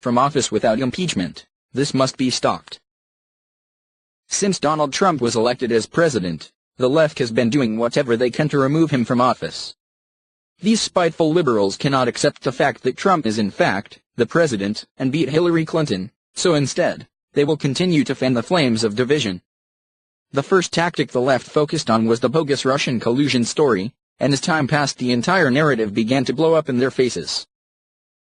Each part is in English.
from office without impeachment. This must be stopped. Since Donald Trump was elected as president, the left has been doing whatever they can to remove him from office. These spiteful liberals cannot accept the fact that Trump is in fact the president and beat Hillary Clinton, so instead, they will continue to fan the flames of division. The first tactic the left focused on was the bogus Russian collusion story, and as time passed the entire narrative began to blow up in their faces.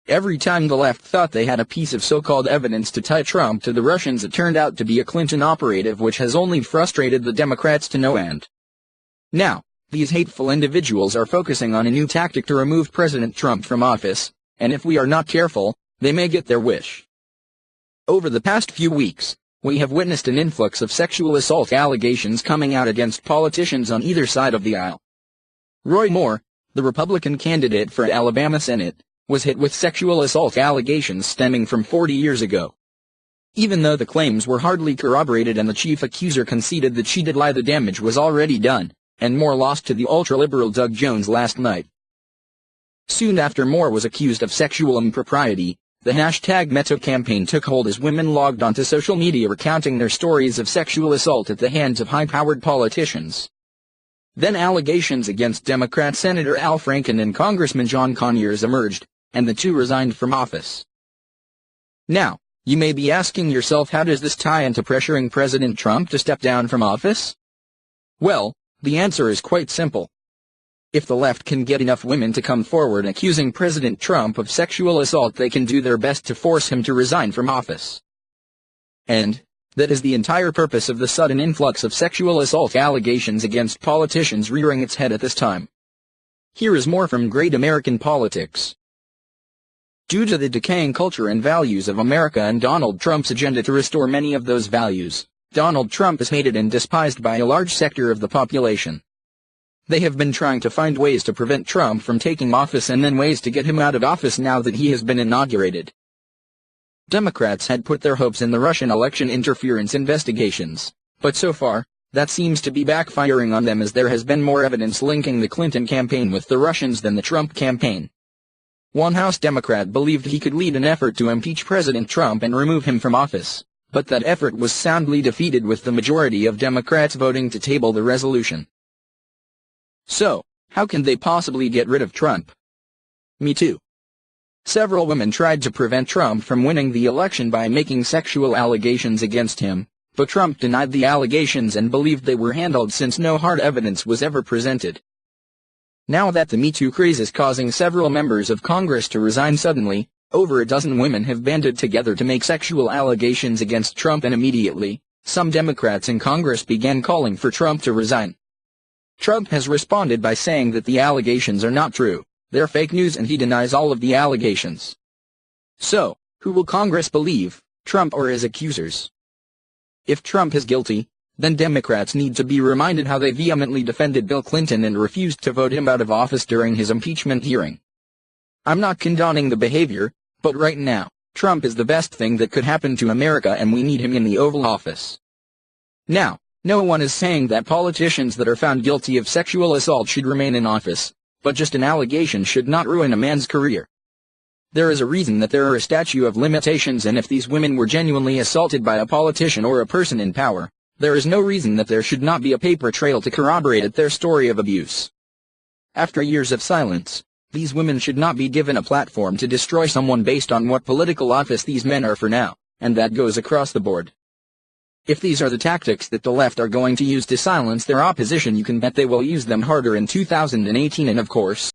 Every time the left thought they had a piece of so-called evidence to tie Trump to the Russians, it turned out to be a Clinton operative, which has only frustrated the Democrats to no end. Now, these hateful individuals are focusing on a new tactic to remove President Trump from office, and if we are not careful, they may get their wish. Over the past few weeks, we have witnessed an influx of sexual assault allegations coming out against politicians on either side of the aisle. Roy Moore, the Republican candidate for Alabama Senate, was hit with sexual assault allegations stemming from 40 years ago. Even though the claims were hardly corroborated and the chief accuser conceded that she did lie, the damage was already done, and Moore lost to the ultra-liberal Doug Jones last night. Soon after Moore was accused of sexual impropriety, the #Meta campaign took hold as women logged onto social media recounting their stories of sexual assault at the hands of high-powered politicians. Then allegations against Democrat Senator Al Franken and Congressman John Conyers emerged, and the two resigned from office. Now, you may be asking yourself, how does this tie into pressuring President Trump to step down from office? Well, the answer is quite simple. If the left can get enough women to come forward accusing President Trump of sexual assault, they can do their best to force him to resign from office. And that is the entire purpose of the sudden influx of sexual assault allegations against politicians rearing its head at this time. Here is more from Great American Politics. Due to the decaying culture and values of America and Donald Trump's agenda to restore many of those values, Donald Trump is hated and despised by a large sector of the population. They have been trying to find ways to prevent Trump from taking office and then ways to get him out of office now that he has been inaugurated. Democrats had put their hopes in the Russian election interference investigations, but so far, that seems to be backfiring on them, as there has been more evidence linking the Clinton campaign with the Russians than the Trump campaign. One House Democrat believed he could lead an effort to impeach President Trump and remove him from office, but that effort was soundly defeated with the majority of Democrats voting to table the resolution. So, how can they possibly get rid of Trump? Me Too. Several women tried to prevent Trump from winning the election by making sexual allegations against him, but Trump denied the allegations and believed they were handled since no hard evidence was ever presented. Now that the Me Too craze is causing several members of Congress to resign suddenly, over a dozen women have banded together to make sexual allegations against Trump, and immediately, some Democrats in Congress began calling for Trump to resign. Trump has responded by saying that the allegations are not true, they're fake news, and he denies all of the allegations. So, who will Congress believe, Trump or his accusers? If Trump is guilty, then Democrats need to be reminded how they vehemently defended Bill Clinton and refused to vote him out of office during his impeachment hearing. I'm not condoning the behavior, but right now, Trump is the best thing that could happen to America, and we need him in the Oval Office. Now, no one is saying that politicians that are found guilty of sexual assault should remain in office, but just an allegation should not ruin a man's career. There is a reason that there are a statute of limitations, and if these women were genuinely assaulted by a politician or a person in power, there is no reason that there should not be a paper trail to corroborate their story of abuse. After years of silence, these women should not be given a platform to destroy someone based on what political office these men are for now, and that goes across the board. If these are the tactics that the left are going to use to silence their opposition, you can bet they will use them harder in 2018, and of course,